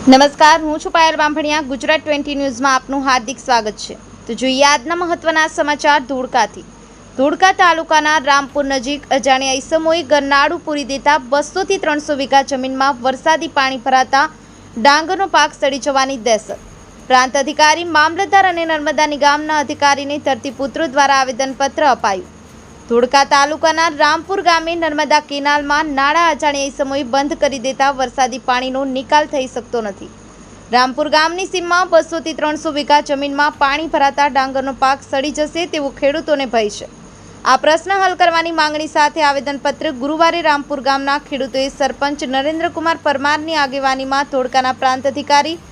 નમસ્કાર, હું છું પાયલ બામભણિયા। ગુજરાત 20 ન્યૂઝમાં આપનું હાર્દિક સ્વાગત છે। તો જોઈએ આજના મહત્વના સમાચાર ધોળકાથી। ધોળકા તાલુકાના રામપુર નજીક અજાણ્યા ઈસમોએ ગરનાળું પૂરી દેતા 200 થી 300 વીઘા જમીનમાં વરસાદી પાણી ભરાતા ડાંગરનો પાક સડી જવાની દહેશત। પ્રાંત અધિકારી, મામલતદાર અને નર્મદા નિગમના અધિકારીને ધરતીપુત્રો દ્વારા આવેદનપત્ર અપાયું। ધોળકા તાલુકાના રામપુર ગામે નર્મદા કેનાલમાં નાળા અજાણ્યા ઈસમોએ બંધ કરી દેતા વરસાદી પાણીનો નિકાલ થઈ શકતો નથી। રામપુર ગામની સીમમાં 200 થી 300 વીઘા જમીનમાં પાણી ભરાતા ડાંગરનો પાક સડી જશે તેવો ખેડૂતોને ભય છે। આ પ્રશ્ન હલ કરવાની માંગણી સાથે આવેદનપત્ર ગુરુવારે રામપુર ગામના ખેડૂતોએ સરપંચ નરેન્દ્રકુમાર પરમારની આગેવાનીમાં ધોળકાના પ્રાંત અધિકારી,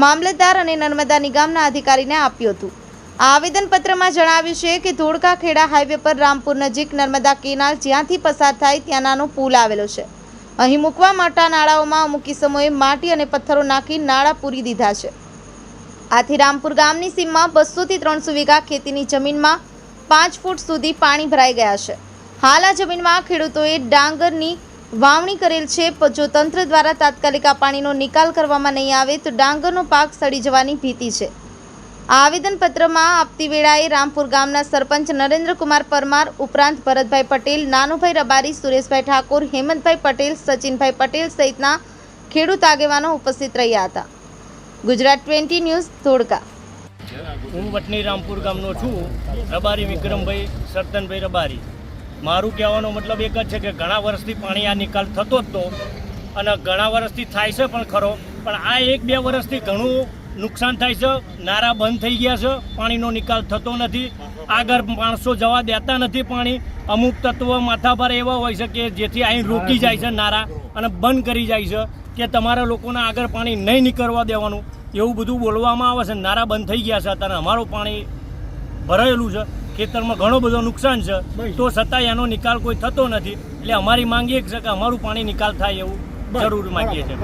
મામલતદાર અને નર્મદા નિગમના અધિકારીને આપ્યું હતું। આ આવેદનપત્રમાં જણાવ્યું છે કે ધોળકા ખેડા હાઈવે પર રામપુર નજીક નર્મદા કેનાલ જ્યાંથી પસાર થાય ત્યાં નાનો પુલ આવેલો છે। અહીં મૂકવા મોટા નાળાઓમાં અમુક ઈસમોએ માટી અને પથ્થરો નાખી નાળા પૂરી દીધા છે। આથી રામપુર ગામની સીમમાં 200 થી 300 વીઘા ખેતીની જમીનમાં 5 ફૂટ સુધી પાણી ભરાઈ ગયા છે। હાલ આ જમીનમાં ખેડૂતોએ ડાંગરની વાવણી કરેલ છે। જો તંત્ર દ્વારા તાત્કાલિક આ પાણીનો નિકાલ કરવામાં નહીં આવે તો ડાંગરનો પાક સડી જવાની ભીતિ છે। આ આવેદનપત્રમાં આપતી વેળાએ રામપુર ગામના સરપંચ નરેન્દ્રકુમાર પરમાર ઉપરાંત ભરતભાઈ પટેલ, નાનુભાઈ રબારી, સુરેશભાઈ ઠાકોર, હેમંતભાઈ પટેલ, સચિનભાઈ પટેલ સહિતના ખેડૂત આગેવાનો ઉપસ્થિત રહ્યા હતા। ગુજરાત 20 ન્યૂઝ ધોળકા। હું વટની રામપુર ગામનો છું। રબારી વિક્રમભાઈ, સરતનભાઈ રબારી। મારું કહેવાનો મતલબ એક જ છે કે ઘણા વર્ષથી પાણી આ નિકાલ થતો જ તો અને ઘણા વર્ષથી થાય છે પણ ખરો, પણ આ 1-2 વર્ષથી ઘણું નુકસાન થાય છે। નારા બંધ થઈ ગયા છે, પાણીનો નિકાલ થતો નથી। આગળ માણસો જવા દેતા નથી પાણી। અમુક તત્વો માથાભાર એવા હોય છે કે જેથી અહીં રોકી જાય છે નારા અને બંધ કરી જાય છે કે તમારા લોકોને આગળ પાણી નહીં નીકળવા દેવાનું, એવું બધું બોલવામાં આવે છે। નારા બંધ થઈ ગયા છે, અત્યારે અમારું પાણી ભરાયેલું છે, ખેતરમાં ઘણો બધો નુકસાન છે, તો છતાંય એનો નિકાલ કોઈ થતો નથી। એટલે અમારી માંગ એક છે કે અમારું પાણી નિકાલ થાય એવું જરૂર માંગીએ છીએ।